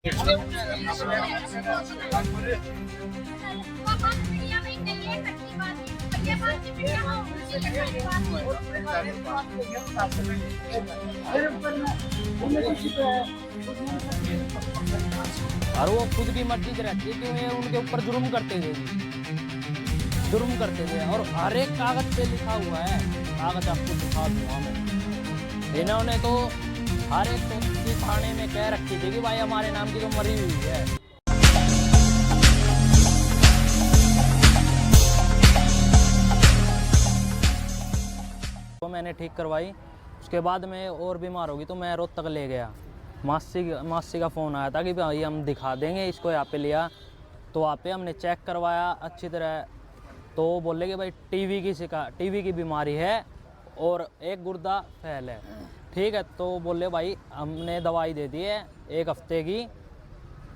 और वो खुद की मर्जी से रहती है कि ये उनके ऊपर जुर्म करते थे जी, जुर्म करते थे। और हर एक कागज पे लिखा हुआ है, कागज आपको दिखा दूंगा मैं। इन्होंने तो हर एक चौकी थाने में कह रखी थी कि भाई हमारे नाम की तो मरी हुई है। तो मैंने ठीक करवाई, उसके बाद में और बीमार होगी तो मैं रोहतक ले गया। मासी का फ़ोन आया था कि भाई हम दिखा देंगे इसको, यहाँ पे लिया तो वहाँ पे हमने चेक करवाया अच्छी तरह। तो बोले कि भाई टीवी की बीमारी है और एक गुर्दा फैल है। ठीक है, तो बोले भाई हमने दवाई दे दी है 1 हफ्ते की,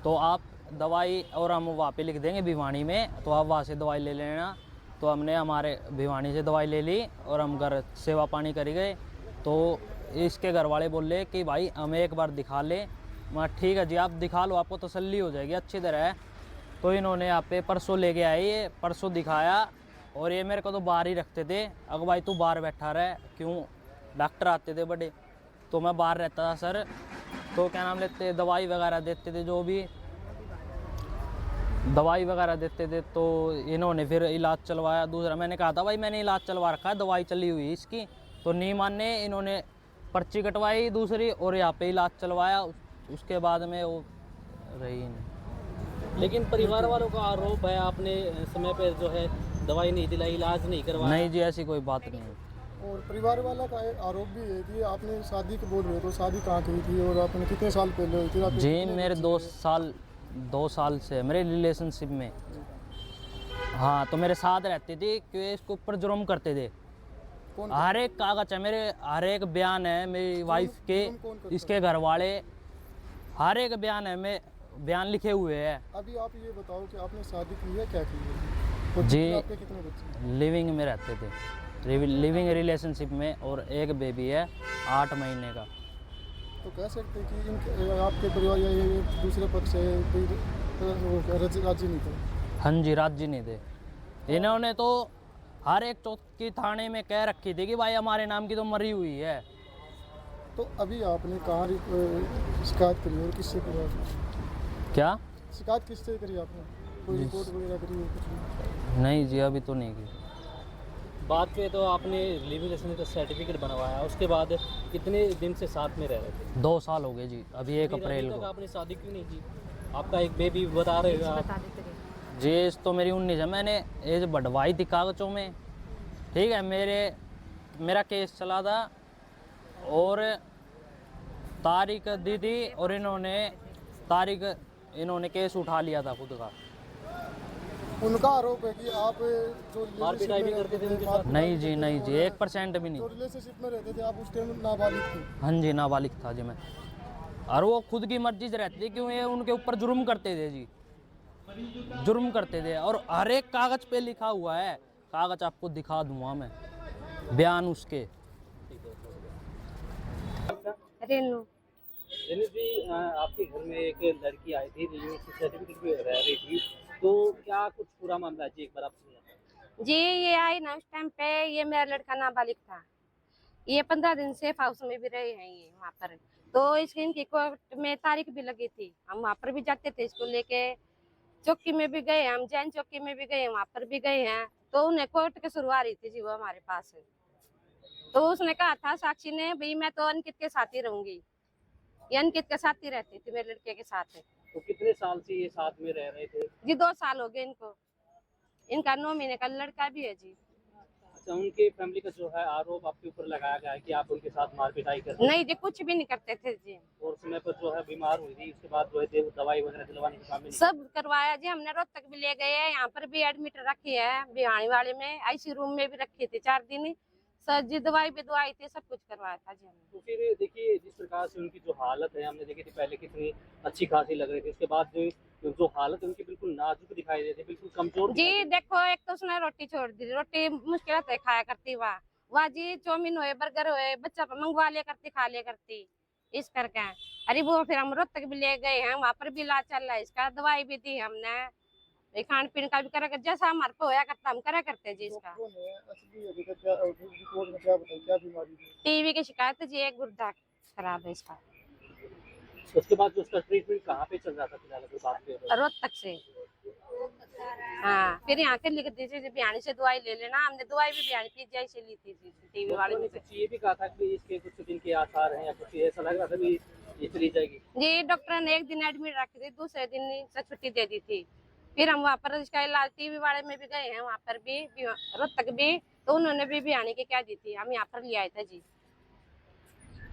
तो आप दवाई और हम वहाँ पे लिख देंगे भिवानी में, तो आप वहाँ से दवाई ले लेना। तो हमने हमारे भिवानी से दवाई ले ली और हम घर सेवा पानी करी गए। तो इसके घर वाले बोले कि भाई हमें एक बार दिखा ले। मैं ठीक है जी, आप दिखा लो, आपको तसल्ली हो जाएगी अच्छी तरह। तो इन्होंने यहाँ पे परसों लेके आए, ये परसों दिखाया और ये मेरे को तो बाहर ही रखते थे। अगर भाई तू बाहर बैठा रहे, क्यों डॉक्टर आते थे बड़े, तो मैं बाहर रहता था सर। तो क्या नाम लेते, दवाई वगैरह देते थे, जो भी दवाई वगैरह देते थे। तो इन्होंने फिर इलाज चलवाया दूसरा। मैंने कहा था भाई मैंने इलाज चलवा रखा है, दवाई चली हुई इसकी, तो नहीं माने। इन्होंने पर्ची कटवाई दूसरी और यहाँ पे इलाज चलवाया, उसके बाद में वो रही नहीं। लेकिन परिवार वालों का आरोप है आपने समय पे जो है दवाई नहीं दिलाई, इलाज नहीं करवाया। नहीं जी, ऐसी कोई बात नहीं है। और परिवार वाला का एक आरोप भी है कि आपने शादी को बोल रहे हो, तो शादी कहाँ की थी और आपने कितने साल पहले हुई थी? जी मेरे 2 साल से मेरे रिलेशनशिप में, हाँ, तो मेरे साथ रहती थी कि इसके ऊपर जुर्म करते थे। कौन हर एक कागज है मेरे, हर एक बयान है मेरी वाइफ के, कौन करता इसके घर वाले, हर एक बयान है, मैं बयान लिखे हुए हैं। अभी आप ये बताओ कि आपने शादी की है, क्या की है? और जी आपके कितने बच्चे? लिविंग में रहते थे, लिविंग रिलेशनशिप में, और एक बेबी है 8 महीने का। तो कह सकते हैं कि आपके परिवार या ये दूसरे पक्ष से राजी नहीं थे? हाँ जी, राजी नहीं थे। इन्होंने तो हर एक चौकी थाने में कह रखी थी कि भाई हमारे नाम की तो मरी हुई है। तो अभी आपने कहाँ शिकायत करी और किससे करी आपने? क्या? शिकायत किससे करी आपने? कोई रिपोर्ट वगैरह करी है कुछ? नहीं जी, अभी तो नहीं की। बात पे तो आपने लिविंग रिलेशन का सर्टिफिकेट बनवाया, उसके बाद कितने दिन से साथ में रह रहे थे? 2 साल हो गए जी, अभी 1 फिर अप्रैल अभी तक को। आपने शादी क्यों नहीं की? आपका एक बेबी बता रहे हो आप। जी एज तो मेरी 19 है, मैंने एज बढ़वाई थी कागजों में। ठीक है, मेरा केस चला था और तारीख दी थी और इन्होंने केस उठा लिया था खुद का। उनका आरोप है कि आप जो मार पिटाई भी करते थे उनके साथ? नहीं जी, नहीं जी, 1% भी नहीं। जो रिलेशनशिप में रहते थे आप उस टाइम नाबालिग थे? हाँ जी, नाबालिग था जी मैं। और वो खुद की मर्जी से रहती थी, क्यों ये उनके ऊपर जुर्म करते थे जी, जुर्म करते थे। और हर एक कागज पे लिखा हुआ है, कागज आपको दिखा दूंगा मैं, बयान उसके। रेनू। रेनू जी, आपके घर में एक लड़की आई थी, सर्टिफिकेट भी रह रही थी, तो क्या कुछ पूरा मामला है जी, एक बार आप सुनिए। जी ये आई ना उस टाइम पे, ये मेरा लड़का नाबालिग था। ये 15 दिन से हाउस में भी रहे हैं ये वहाँ पर। तो इसकी इनकी कोर्ट में तारीख भी लगी थी, हम वहाँ पर भी जाते थे इसको लेके। चौकी में भी गए, हम जैन चौकी में भी गए, वहाँ पर भी गए हैं। तो उन्हें कोर्ट की शुरू आ रही थी जी वो हमारे पास। तो उसने कहा था साक्षी ने, भाई मैं तो अंकित के साथ ही रहूंगी। ये अंकित के साथ ही रहती थी मेरे लड़के के साथ। तो कितने साल से ये साथ में रह रहे थे? जी 2 साल हो गए इनको। इनका 9 महीने का लड़का भी है जी। अच्छा, उनके फैमिली का जो है आरोप आपके ऊपर लगाया गया है कि आप उनके साथ मार पिटाई करते नहीं जी, कुछ भी नहीं करते थे जी। और समय पर जो है बीमार हुई थी, उसके बाद जो है दवाई वगैरह दिलवाने के काम में सब करवाया जी, हमने रोहतक भी ले गए हैं, यहाँ पर भी एडमिट रखी है बिहानी वाले में, आईसी रूम में भी रखी थी 4 दिन। सर जी दवाई भी दवाई थी, सब कुछ करवाया था जी हमने। तो फिर देखिए जिस प्रकार से उनकी जो हालत है, हमने देखी थी पहले कितनी अच्छी खासी लग रही थी, उसके बाद जो हालत उनकी बिल्कुल नाजुक दिखाई देती, बिल्कुल कमजोर जी देखो, एक तो उसने रोटी छोड़ दी, रोटी मुश्किल से खाया करती, वाह जी, चाउमीन होए बर्गर होए बच्चा पर मंगवा ले करती, खा ले करती। इस करके। अरे वो फिर हम रोहतक भी ले गए हैं, वहाँ पर भी इलाज चल रहा है इसका, दवाई भी दी हमने, ये खान पीन का भी करा कर, जैसा हमारे को होया करता हम करा करते जी इसका। डॉक्टरों ने असली हकीकत क्या रिपोर्ट में क्या बताई, क्या बीमारी है? टीवी की शिकायत है जी, एक गुर्दा खराब है इसका। उसके बाद जो उसका ट्रीटमेंट कहाँ पे चल रहा था फिलहाल अगर बात करें? रोहतक से। हाँ, फिर यहाँ के लिख दी थी बिहानी से दवाई ले लेना, हमने दवाई भी बिहानी पीजीआई से ली थी टीवी वाले डॉक्टरों ने से। कुछ ये भी कहा था कि इसके कुछ दिन के आसार हैं या कुछ ऐसा लग रहा था कि ये चली जाएगी। जी डॉक्टर ने एक दिन एडमिट रखी थी, दूसरे दिन से छुट्टी दे दी थी। फिर हम वहाँ पर इसका इलाज टीवी वाले में भी गए हैं, वहाँ पर भी रोहतक भी, तो उन्होंने भी बिहानी की क्या दी थी, हम यहाँ पर ले आए थे जी।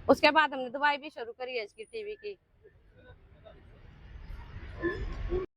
उसके बाद हमने दवाई भी शुरू करी है इसकी टीवी की।